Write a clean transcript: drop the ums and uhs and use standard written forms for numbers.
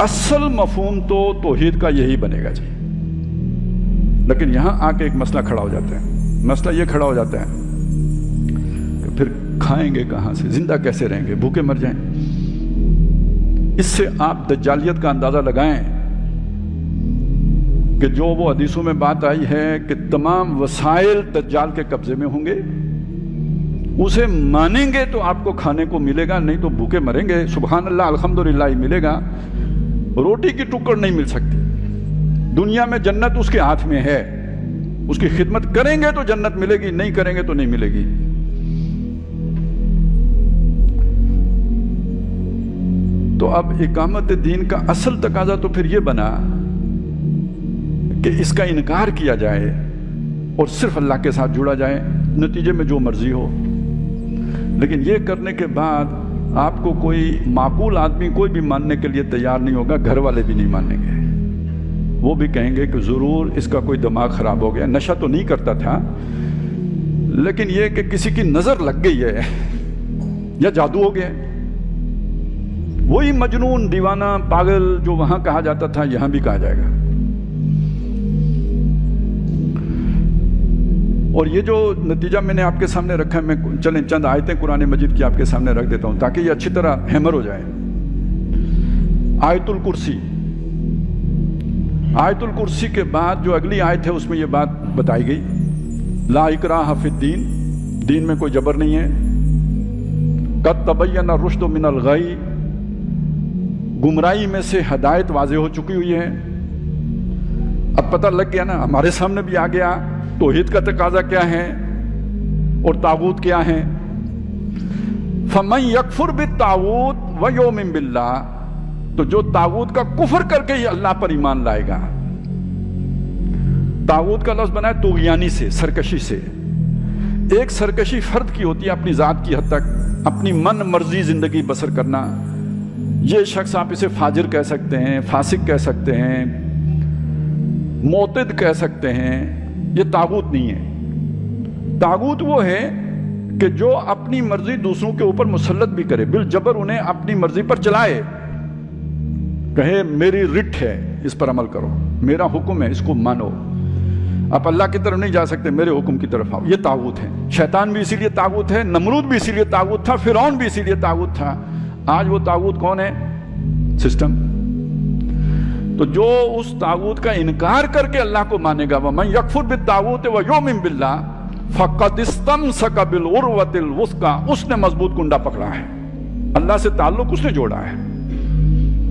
اصل مفہوم تو توحید کا یہی بنے گا جی. لیکن یہاں آ کے ایک مسئلہ کھڑا ہو جاتا ہے. مسئلہ یہ کھڑا ہو جاتا ہے کہ پھر کھائیں گے کہاں سے, زندہ کیسے رہیں گے, بھوکے مر جائیں. اس سے آپ دجالیت کا اندازہ لگائیں کہ جو وہ حدیثوں میں بات آئی ہے کہ تمام وسائل دجال کے قبضے میں ہوں گے, اسے مانیں گے تو آپ کو کھانے کو ملے گا, نہیں تو بھوکے مریں گے. سبحان اللہ الحمدللہ ہی ملے گا, روٹی کی ٹکڑ نہیں مل سکتی. دنیا میں جنت اس کے ہاتھ میں ہے, اس کی خدمت کریں گے تو جنت ملے گی, نہیں کریں گے تو نہیں ملے گی. تو اب اقامت دین کا اصل تقاضا تو پھر یہ بنا کہ اس کا انکار کیا جائے اور صرف اللہ کے ساتھ جڑا جائے, نتیجے میں جو مرضی ہو. لیکن یہ کرنے کے بعد آپ کو کوئی معقول آدمی کوئی بھی ماننے کے لیے تیار نہیں ہوگا, گھر والے بھی نہیں مانیں گے. وہ بھی کہیں گے کہ ضرور اس کا کوئی دماغ خراب ہو گیا, نشہ تو نہیں کرتا تھا لیکن یہ کہ کسی کی نظر لگ گئی ہے یا جادو ہو گیا. وہی مجنون, دیوانہ, پاگل جو وہاں کہا جاتا تھا یہاں بھی کہا جائے گا. اور یہ جو نتیجہ میں نے آپ کے سامنے رکھا ہے, میں چلیں چند آیتیں قرآن مجید کی آپ کے سامنے رکھ دیتا ہوں تاکہ یہ اچھی طرح ہیمر ہو جائے. آیت الکرسی, آیت الکرسی کے بعد جو اگلی آیت ہے اس میں یہ بات بتائی گئی, لا اکراہ فی الدین, دین میں کوئی جبر نہیں ہے. قد تبین الرشد من الغی, گمراہی میں سے ہدایت واضح ہو چکی ہوئی ہے. اب پتہ لگ گیا نا, ہمارے سامنے بھی آ گیا توحید کا تقاضا کیا ہے اور طاغوت کیا ہے. فمن یکفر بالطاغوت ویؤمن باللہ, تو جو طاغوت کا کفر کر کے ہی اللہ پر ایمان لائے گا. طاغوت کا لفظ بنا ہے طغیانی سے, سرکشی سے. ایک سرکشی فرد کی ہوتی ہے اپنی ذات کی حد تک, اپنی من مرضی زندگی بسر کرنا. یہ شخص آپ اسے فاجر کہہ سکتے ہیں, فاسق کہہ سکتے ہیں, معتد کہہ سکتے ہیں. یہ طاغوت نہیں ہے. طاغوت وہ ہے کہ جو اپنی مرضی دوسروں کے اوپر مسلط بھی کرے, بالجبر انہیں اپنی مرضی پر چلائے, کہے میری رٹ ہے اس پر عمل کرو, میرا حکم ہے اس کو مانو, آپ اللہ کی طرف نہیں جا سکتے, میرے حکم کی طرف آؤ. یہ طاغوت ہے. شیطان بھی اسی لیے طاغوت ہے, نمرود بھی اسی لیے طاغوت تھا, فرعون بھی اسی لیے طاغوت تھا. آج وہ طاغوت کون ہے؟ سسٹم. تو جو اس طاغوت کا انکار کر کے اللہ کو مانے گا, وَمَن يَكْفُرْ بِالطَّاغُوتِ وَيُؤْمِن بِاللَّهِ فَقَدِ اسْتَمْسَكَ بِالْعُرْوَةِ الْوُثْقَىٰ, اس نے مضبوط کنڈا پکڑا ہے, اللہ سے تعلق اس نے جوڑا ہے.